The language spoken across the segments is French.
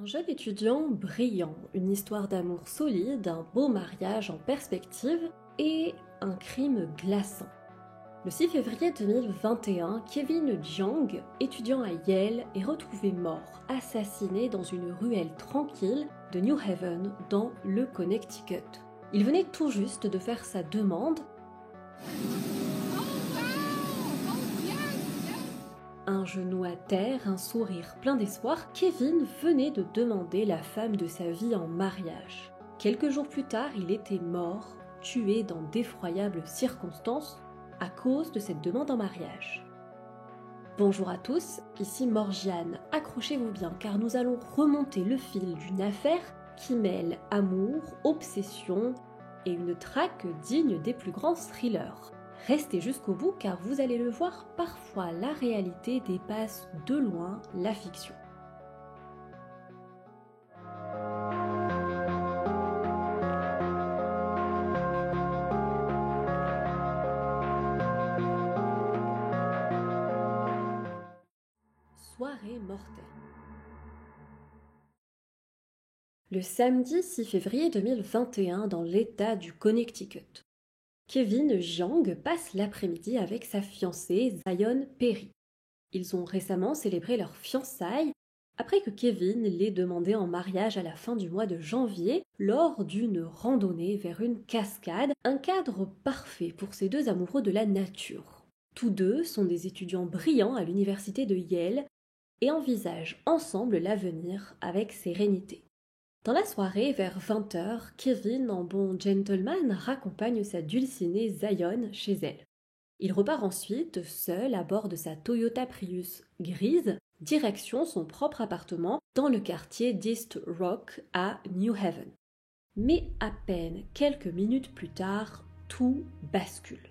Un jeune étudiant brillant, une histoire d'amour solide, un beau mariage en perspective et un crime glaçant. Le 6 février 2021, Kevin Jiang, étudiant à Yale, est retrouvé mort, assassiné dans une ruelle tranquille de New Haven, dans le Connecticut. Il venait tout juste de faire sa demande. Un genou à terre, un sourire plein d'espoir, Kevin venait de demander la femme de sa vie en mariage. Quelques jours plus tard, il était mort, tué dans d'effroyables circonstances à cause de cette demande en mariage. Bonjour à tous, ici Morgiane. Accrochez-vous bien car nous allons remonter le fil d'une affaire qui mêle amour, obsession et une traque digne des plus grands thrillers. Restez jusqu'au bout car vous allez le voir, parfois la réalité dépasse de loin la fiction. Soirée mortelle. Le samedi 6 février 2021 dans l'État du Connecticut. Kevin Jiang passe l'après-midi avec sa fiancée Zion Perry. Ils ont récemment célébré leur fiançailles après que Kevin l'ait demandé en mariage à la fin du mois de janvier lors d'une randonnée vers une cascade, un cadre parfait pour ces deux amoureux de la nature. Tous deux sont des étudiants brillants à l'université de Yale et envisagent ensemble l'avenir avec sérénité. Dans la soirée, vers 20h, Kevin, en bon gentleman, raccompagne sa dulcinée Zion chez elle. Il repart ensuite, seul, à bord de sa Toyota Prius grise, direction son propre appartement dans le quartier d'East Rock à New Haven. Mais à peine quelques minutes plus tard, tout bascule.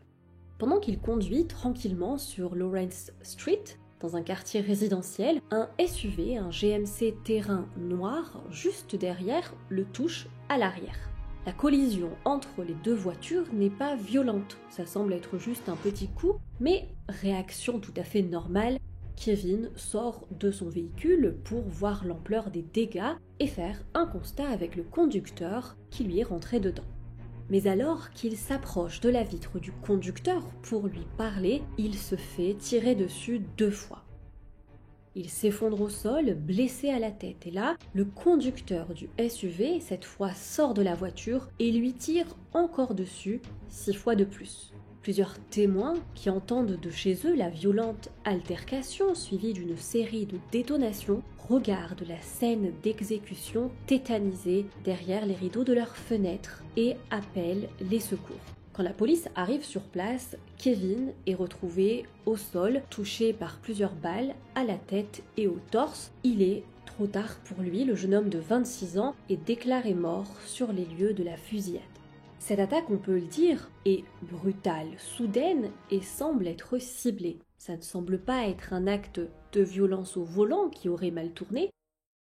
Pendant qu'il conduit tranquillement sur Lawrence Street, dans un quartier résidentiel, un SUV, un GMC terrain noir, juste derrière, le touche à l'arrière. La collision entre les deux voitures n'est pas violente, ça semble être juste un petit coup, mais réaction tout à fait normale, Kevin sort de son véhicule pour voir l'ampleur des dégâts et faire un constat avec le conducteur qui lui est rentré dedans. Mais alors qu'il s'approche de la vitre du conducteur pour lui parler, il se fait tirer dessus 2 fois. Il s'effondre au sol, blessé à la tête, et là, le conducteur du SUV, cette fois, sort de la voiture et lui tire encore dessus 6 fois de plus. Plusieurs témoins qui entendent de chez eux la violente altercation suivie d'une série de détonations regardent la scène d'exécution tétanisés derrière les rideaux de leurs fenêtres et appellent les secours. Quand la police arrive sur place, Kevin est retrouvé au sol, touché par plusieurs balles à la tête et au torse. Il est trop tard pour lui, le jeune homme de 26 ans est déclaré mort sur les lieux de la fusillade. Cette attaque, on peut le dire, est brutale, soudaine et semble être ciblée. Ça ne semble pas être un acte de violence au volant qui aurait mal tourné.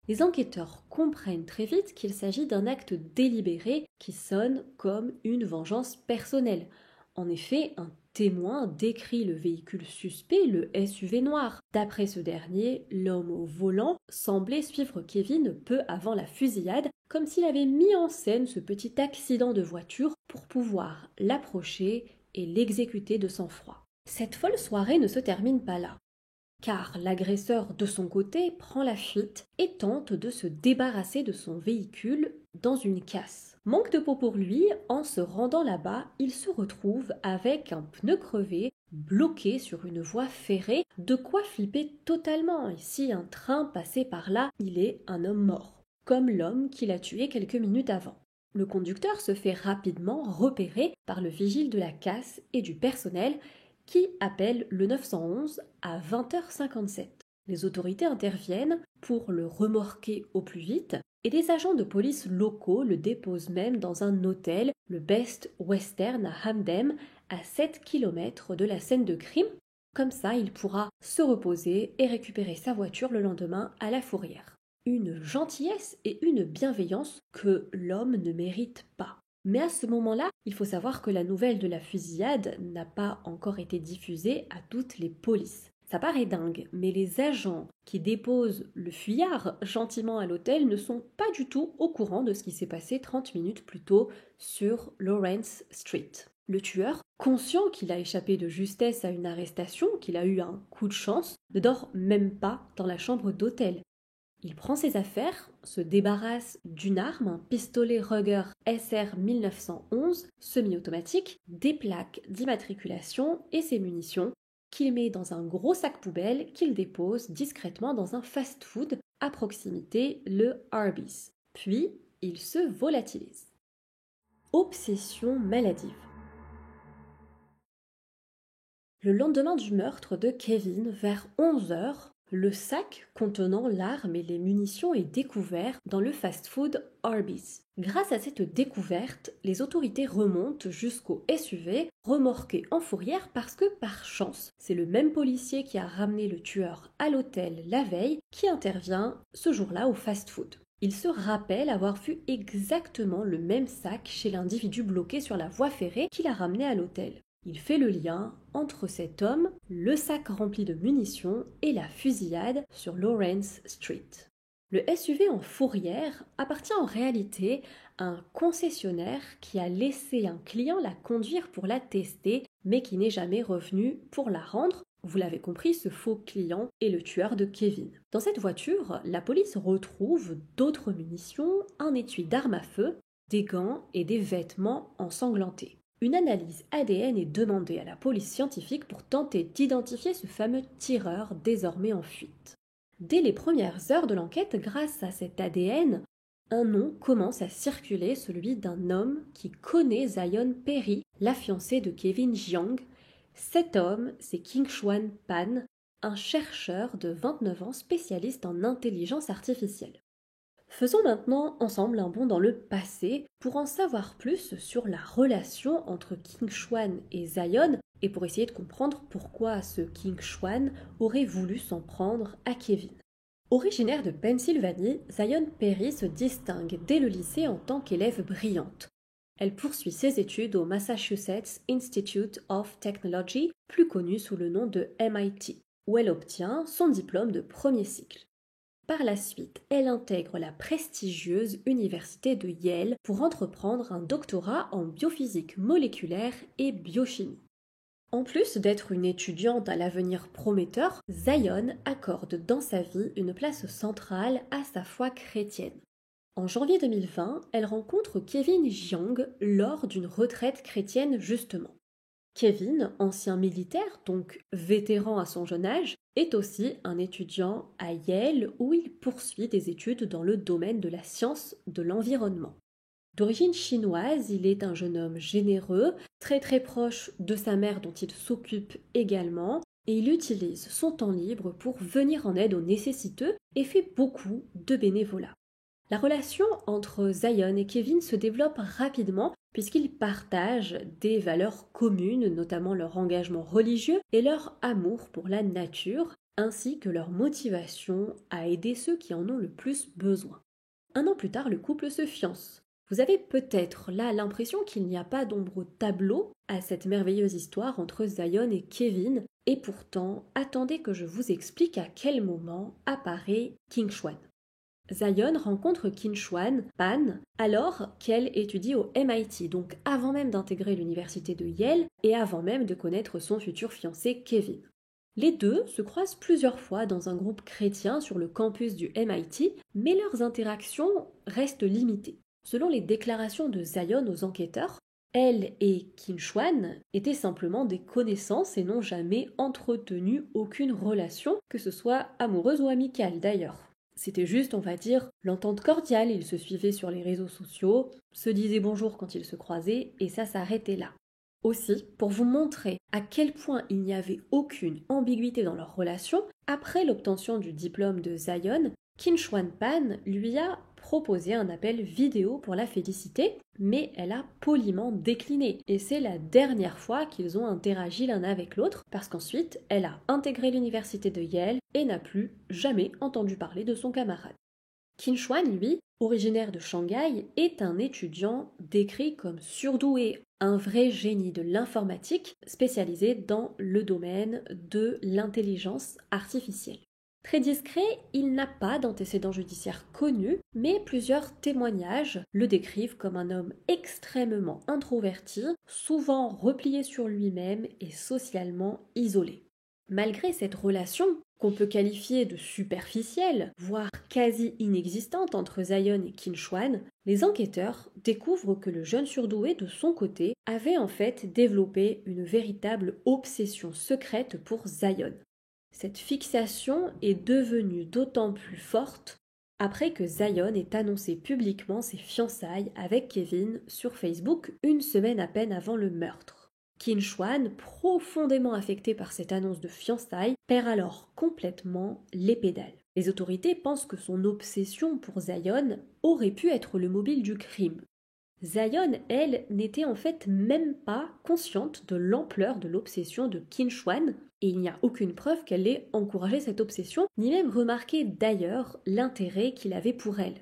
Les enquêteurs comprennent très vite qu'il s'agit d'un acte délibéré qui sonne comme une vengeance personnelle. En effet, un témoin décrit le véhicule suspect, le SUV noir. D'après ce dernier, l'homme au volant semblait suivre Kevin peu avant la fusillade, comme s'il avait mis en scène ce petit accident de voiture pour pouvoir l'approcher et l'exécuter de sang-froid. Cette folle soirée ne se termine pas là, car l'agresseur de son côté prend la fuite et tente de se débarrasser de son véhicule dans une casse. Manque de peau pour lui, en se rendant là-bas, il se retrouve avec un pneu crevé, bloqué sur une voie ferrée, de quoi flipper totalement. Et si un train passait par là, il est un homme mort, comme l'homme qu'il a tué quelques minutes avant. Le conducteur se fait rapidement repérer par le vigile de la casse et du personnel qui appelle le 911 à 20h57. Les autorités interviennent pour le remorquer au plus vite et des agents de police locaux le déposent même dans un hôtel, le Best Western à Hamden, à 7 km de la scène de crime. Comme ça, il pourra se reposer et récupérer sa voiture le lendemain à la fourrière. Une gentillesse et une bienveillance que l'homme ne mérite pas. Mais à ce moment-là, il faut savoir que la nouvelle de la fusillade n'a pas encore été diffusée à toutes les polices. Ça paraît dingue, mais les agents qui déposent le fuyard gentiment à l'hôtel ne sont pas du tout au courant de ce qui s'est passé 30 minutes plus tôt sur Lawrence Street. Le tueur, conscient qu'il a échappé de justesse à une arrestation, qu'il a eu un coup de chance, ne dort même pas dans la chambre d'hôtel. Il prend ses affaires, se débarrasse d'une arme, un pistolet Ruger SR 1911 semi-automatique, des plaques d'immatriculation et ses munitions qu'il met dans un gros sac poubelle qu'il dépose discrètement dans un fast-food à proximité, le Arby's. Puis, il se volatilise. Obsession maladive. Le lendemain du meurtre de Kevin, vers 11h, le sac contenant l'arme et les munitions est découvert dans le fast-food Arby's. Grâce à cette découverte, les autorités remontent jusqu'au SUV remorqué en fourrière parce que, par chance, c'est le même policier qui a ramené le tueur à l'hôtel la veille qui intervient ce jour-là au fast-food. Il se rappelle avoir vu exactement le même sac chez l'individu bloqué sur la voie ferrée qui l'a ramené à l'hôtel. Il fait le lien entre cet homme, le sac rempli de munitions et la fusillade sur Lawrence Street. Le SUV en fourrière appartient en réalité à un concessionnaire qui a laissé un client la conduire pour la tester, mais qui n'est jamais revenu pour la rendre. Vous l'avez compris, ce faux client est le tueur de Kevin. Dans cette voiture, la police retrouve d'autres munitions, un étui d'armes à feu, des gants et des vêtements ensanglantés. Une analyse ADN est demandée à la police scientifique pour tenter d'identifier ce fameux tireur désormais en fuite. Dès les premières heures de l'enquête, grâce à cet ADN, un nom commence à circuler, celui d'un homme qui connaît Zion Perry, la fiancée de Kevin Jiang. Cet homme, c'est King-Chuan Pan, un chercheur de 29 ans spécialiste en intelligence artificielle. Faisons maintenant ensemble un bond dans le passé pour en savoir plus sur la relation entre King-Chuan et Zion et pour essayer de comprendre pourquoi ce King-Chuan aurait voulu s'en prendre à Kevin. Originaire de Pennsylvanie, Zion Perry se distingue dès le lycée en tant qu'élève brillante. Elle poursuit ses études au Massachusetts Institute of Technology, plus connu sous le nom de MIT, où elle obtient son diplôme de premier cycle. Par la suite, elle intègre la prestigieuse université de Yale pour entreprendre un doctorat en biophysique moléculaire et biochimie. En plus d'être une étudiante à l'avenir prometteur, Zion accorde dans sa vie une place centrale à sa foi chrétienne. En janvier 2020, elle rencontre Kevin Jiang lors d'une retraite chrétienne justement. Kevin, ancien militaire, donc vétéran à son jeune âge, est aussi un étudiant à Yale où il poursuit des études dans le domaine de la science de l'environnement. D'origine chinoise, il est un jeune homme généreux, très proche de sa mère dont il s'occupe également, et il utilise son temps libre pour venir en aide aux nécessiteux et fait beaucoup de bénévolat. La relation entre Zion et Kevin se développe rapidement puisqu'ils partagent des valeurs communes, notamment leur engagement religieux et leur amour pour la nature, ainsi que leur motivation à aider ceux qui en ont le plus besoin. Un an plus tard, le couple se fiance. Vous avez peut-être là l'impression qu'il n'y a pas d'ombre au tableau à cette merveilleuse histoire entre Zion et Kevin, et pourtant, attendez que je vous explique à quel moment apparaît King-Chuan. Zion rencontre King-Chuan Pan alors qu'elle étudie au MIT, donc avant même d'intégrer l'université de Yale et avant même de connaître son futur fiancé Kevin. Les deux se croisent plusieurs fois dans un groupe chrétien sur le campus du MIT, mais leurs interactions restent limitées. Selon les déclarations de Zion aux enquêteurs, elle et King-Chuan étaient simplement des connaissances et n'ont jamais entretenu aucune relation, que ce soit amoureuse ou amicale d'ailleurs. C'était juste, on va dire, l'entente cordiale, ils se suivaient sur les réseaux sociaux, se disaient bonjour quand ils se croisaient, et ça s'arrêtait là. Aussi, pour vous montrer à quel point il n'y avait aucune ambiguïté dans leur relation, après l'obtention du diplôme de Zion, King-Chuan Pan lui a proposé un appel vidéo pour la féliciter, mais elle a poliment décliné. Et c'est la dernière fois qu'ils ont interagi l'un avec l'autre, parce qu'ensuite, elle a intégré l'université de Yale et n'a plus jamais entendu parler de son camarade. King-Chuan, lui, originaire de Shanghai, est un étudiant décrit comme surdoué, un vrai génie de l'informatique spécialisé dans le domaine de l'intelligence artificielle. Très discret, il n'a pas d'antécédents judiciaires connus, mais plusieurs témoignages le décrivent comme un homme extrêmement introverti, souvent replié sur lui-même et socialement isolé. Malgré cette relation, qu'on peut qualifier de superficielle, voire quasi inexistante entre Zion et Qin Chuan, les enquêteurs découvrent que le jeune surdoué de son côté avait en fait développé une véritable obsession secrète pour Zion. Cette fixation est devenue d'autant plus forte après que Zion ait annoncé publiquement ses fiançailles avec Kevin sur Facebook une semaine à peine avant le meurtre. Qin Chuan, profondément affecté par cette annonce de fiançailles, perd alors complètement les pédales. Les autorités pensent que son obsession pour Zion aurait pu être le mobile du crime. Zion, elle, n'était en fait même pas consciente de l'ampleur de l'obsession de Qin Chuan, et il n'y a aucune preuve qu'elle ait encouragé cette obsession, ni même remarqué d'ailleurs l'intérêt qu'il avait pour elle.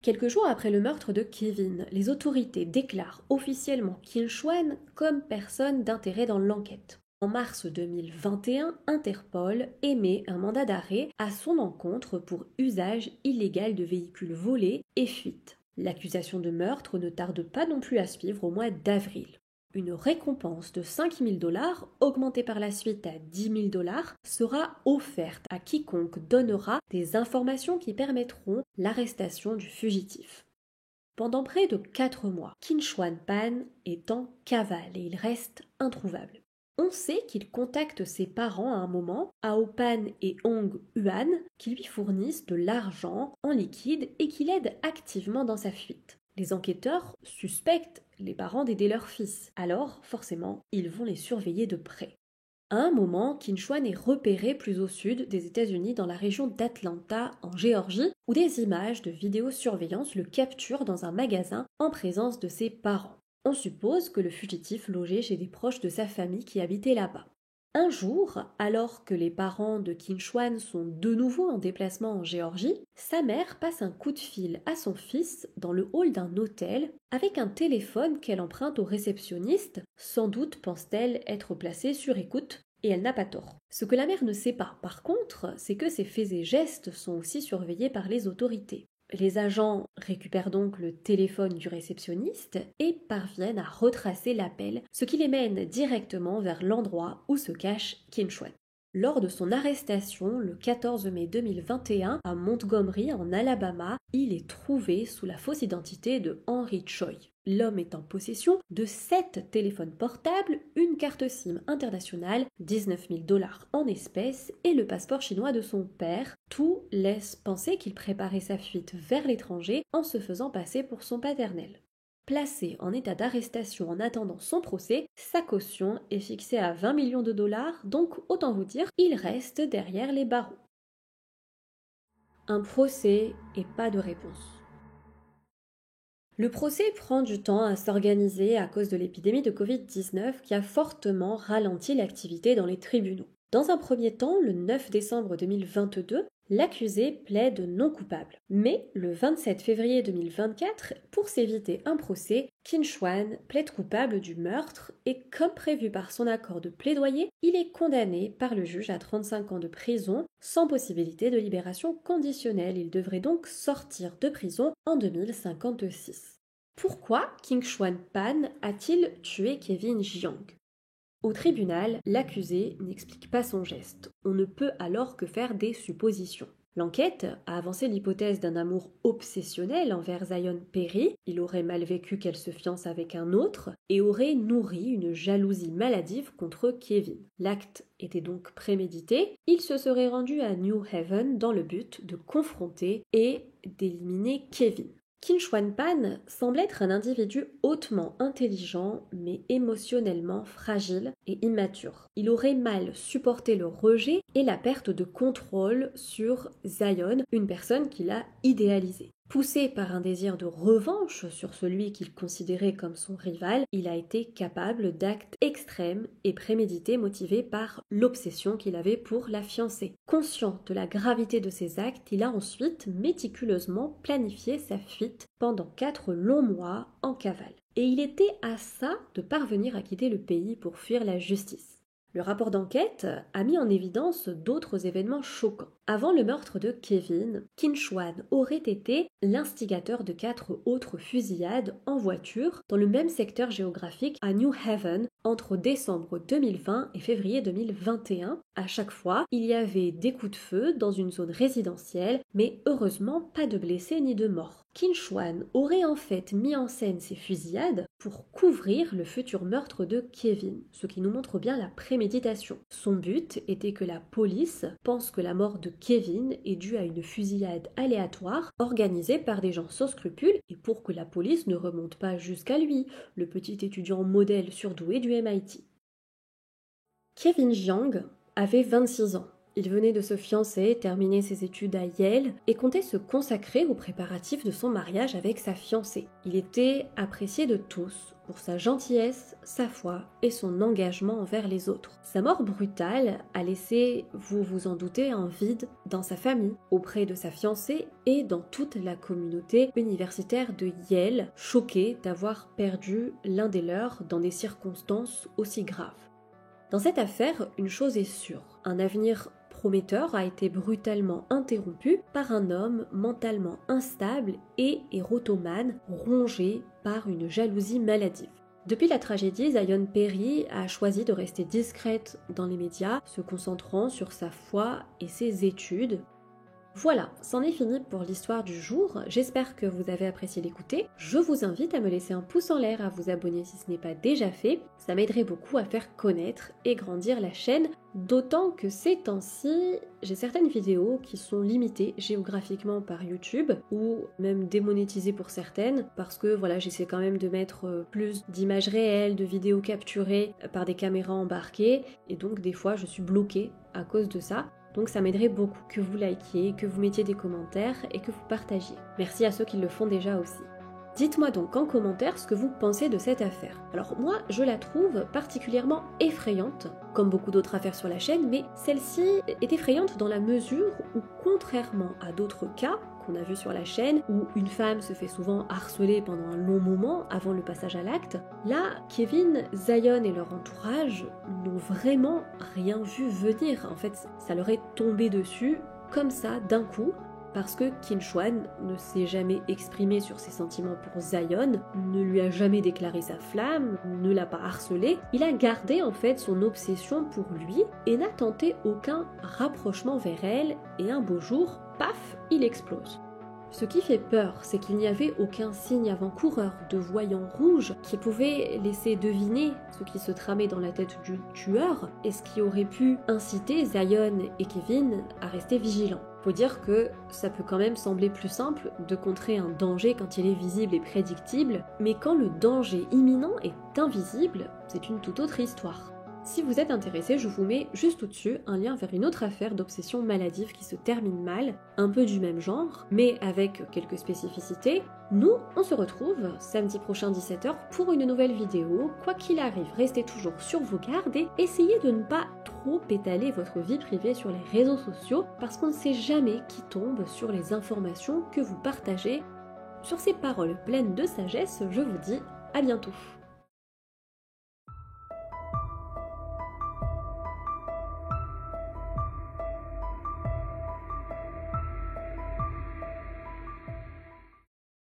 Quelques jours après le meurtre de Kevin, les autorités déclarent officiellement Qin Chuan comme personne d'intérêt dans l'enquête. En mars 2021, Interpol émet un mandat d'arrêt à son encontre pour usage illégal de véhicules volés et fuite. L'accusation de meurtre ne tarde pas non plus à suivre au mois d'avril. Une récompense de 5 000 $, augmentée par la suite à 10 000 $, sera offerte à quiconque donnera des informations qui permettront l'arrestation du fugitif. Pendant près de 4 mois, Qin Chuan Pan est en cavale et il reste introuvable. On sait qu'il contacte ses parents à un moment, Ao Pan et Hong Yuan, qui lui fournissent de l'argent en liquide et qui l'aident activement dans sa fuite. Les enquêteurs suspectent les parents d'aider leur fils, alors forcément, ils vont les surveiller de près. À un moment, Qin Chuan est repéré plus au sud des États-Unis dans la région d'Atlanta, en Géorgie, où des images de vidéosurveillance le capturent dans un magasin en présence de ses parents. On suppose que le fugitif logeait chez des proches de sa famille qui habitaient là-bas. Un jour, alors que les parents de Qin Chuan sont de nouveau en déplacement en Géorgie, sa mère passe un coup de fil à son fils dans le hall d'un hôtel avec un téléphone qu'elle emprunte au réceptionniste. Sans doute pense-t-elle être placée sur écoute, et elle n'a pas tort. Ce que la mère ne sait pas, par contre, c'est que ses faits et gestes sont aussi surveillés par les autorités. Les agents récupèrent donc le téléphone du réceptionniste et parviennent à retracer l'appel, ce qui les mène directement vers l'endroit où se cache Qin Chuan. Lors de son arrestation le 14 mai 2021 à Montgomery en Alabama, il est trouvé sous la fausse identité de Henry Choi. L'homme est en possession de 7 téléphones portables, une carte SIM internationale, 19 000 $ en espèces et le passeport chinois de son père. Tout laisse penser qu'il préparait sa fuite vers l'étranger en se faisant passer pour son paternel. Placé en état d'arrestation en attendant son procès, sa caution est fixée à 20 millions de $, donc autant vous dire, il reste derrière les barreaux. Un procès et pas de réponse. Le procès prend du temps à s'organiser à cause de l'épidémie de Covid-19 qui a fortement ralenti l'activité dans les tribunaux. Dans un premier temps, le 9 décembre 2022, l'accusé plaide non coupable. Mais le 27 février 2024, pour s'éviter un procès, Qin Chuan plaide coupable du meurtre et comme prévu par son accord de plaidoyer, il est condamné par le juge à 35 ans de prison sans possibilité de libération conditionnelle. Il devrait donc sortir de prison en 2056. Pourquoi Qin Chuan Pan a-t-il tué Kevin Jiang ? Au tribunal, l'accusé n'explique pas son geste. On ne peut alors que faire des suppositions. L'enquête a avancé l'hypothèse d'un amour obsessionnel envers Zion Perry. Il aurait mal vécu qu'elle se fiance avec un autre et aurait nourri une jalousie maladive contre Kevin. L'acte était donc prémédité. Il se serait rendu à New Haven dans le but de confronter et d'éliminer Kevin. Qin Chuan Pan semble être un individu hautement intelligent mais émotionnellement fragile et immature. Il aurait mal supporté le rejet et la perte de contrôle sur Zion, une personne qu'il a idéalisée. Poussé par un désir de revanche sur celui qu'il considérait comme son rival, il a été capable d'actes extrêmes et prémédités motivés par l'obsession qu'il avait pour la fiancée. Conscient de la gravité de ses actes, il a ensuite méticuleusement planifié sa fuite pendant 4 longs mois en cavale. et il était à ça de parvenir à quitter le pays pour fuir la justice. Le rapport d'enquête a mis en évidence d'autres événements choquants. Avant le meurtre de Kevin, Kin Chuan aurait été l'instigateur de 4 autres fusillades en voiture dans le même secteur géographique à New Haven entre décembre 2020 et février 2021. À chaque fois, il y avait des coups de feu dans une zone résidentielle, mais heureusement pas de blessés ni de morts. Kin Chuan aurait en fait mis en scène ces fusillades pour couvrir le futur meurtre de Kevin, ce qui nous montre bien la préméditation. Son but était que la police pense que la mort de Kevin est due à une fusillade aléatoire organisée par des gens sans scrupules et pour que la police ne remonte pas jusqu'à lui, le petit étudiant modèle surdoué du MIT. Kevin Jiang avait 26 ans. Il venait de se fiancer, terminer ses études à Yale et comptait se consacrer aux préparatifs de son mariage avec sa fiancée. Il était apprécié de tous pour sa gentillesse, sa foi et son engagement envers les autres. Sa mort brutale a laissé, vous vous en doutez, un vide dans sa famille, auprès de sa fiancée et dans toute la communauté universitaire de Yale, choquée d'avoir perdu l'un des leurs dans des circonstances aussi graves. Dans cette affaire, une chose est sûre, un avenir prometteur a été brutalement interrompu par un homme mentalement instable et érotomane, rongé par une jalousie maladive. Depuis la tragédie, Zion Perry a choisi de rester discrète dans les médias, se concentrant sur sa foi et ses études. Voilà, c'en est fini pour l'histoire du jour, j'espère que vous avez apprécié l'écouter. Je vous invite à me laisser un pouce en l'air, à vous abonner si ce n'est pas déjà fait, ça m'aiderait beaucoup à faire connaître et grandir la chaîne, d'autant que ces temps-ci, j'ai certaines vidéos qui sont limitées géographiquement par YouTube, ou même démonétisées pour certaines, parce que voilà, j'essaie quand même de mettre plus d'images réelles, de vidéos capturées par des caméras embarquées, et donc des fois je suis bloquée à cause de ça. Donc ça m'aiderait beaucoup que vous likiez, que vous mettiez des commentaires et que vous partagiez. Merci à ceux qui le font déjà aussi. Dites-moi donc en commentaire ce que vous pensez de cette affaire. Alors moi, je la trouve particulièrement effrayante, comme beaucoup d'autres affaires sur la chaîne, mais celle-ci est effrayante dans la mesure où, contrairement à d'autres cas qu'on a vus sur la chaîne, où une femme se fait souvent harceler pendant un long moment avant le passage à l'acte, là, Kevin, Zion et leur entourage n'ont vraiment rien vu venir. En fait, ça leur est tombé dessus, comme ça, d'un coup, parce que Kin Chuan ne s'est jamais exprimé sur ses sentiments pour Zion, ne lui a jamais déclaré sa flamme, ne l'a pas harcelé. Il a gardé en fait son obsession pour lui et n'a tenté aucun rapprochement vers elle, et un beau jour, paf, il explose. Ce qui fait peur, c'est qu'il n'y avait aucun signe avant-coureur de voyant rouge qui pouvait laisser deviner ce qui se tramait dans la tête du tueur et ce qui aurait pu inciter Zion et Kevin à rester vigilants. Faut dire que ça peut quand même sembler plus simple de contrer un danger quand il est visible et prédictible, mais quand le danger imminent est invisible, c'est une toute autre histoire. Si vous êtes intéressé, je vous mets juste au-dessus un lien vers une autre affaire d'obsession maladive qui se termine mal, un peu du même genre, mais avec quelques spécificités. Nous, on se retrouve samedi prochain 17h pour une nouvelle vidéo. Quoi qu'il arrive, restez toujours sur vos gardes et essayez de ne pas trop étaler votre vie privée sur les réseaux sociaux parce qu'on ne sait jamais qui tombe sur les informations que vous partagez. Sur ces paroles pleines de sagesse, je vous dis à bientôt.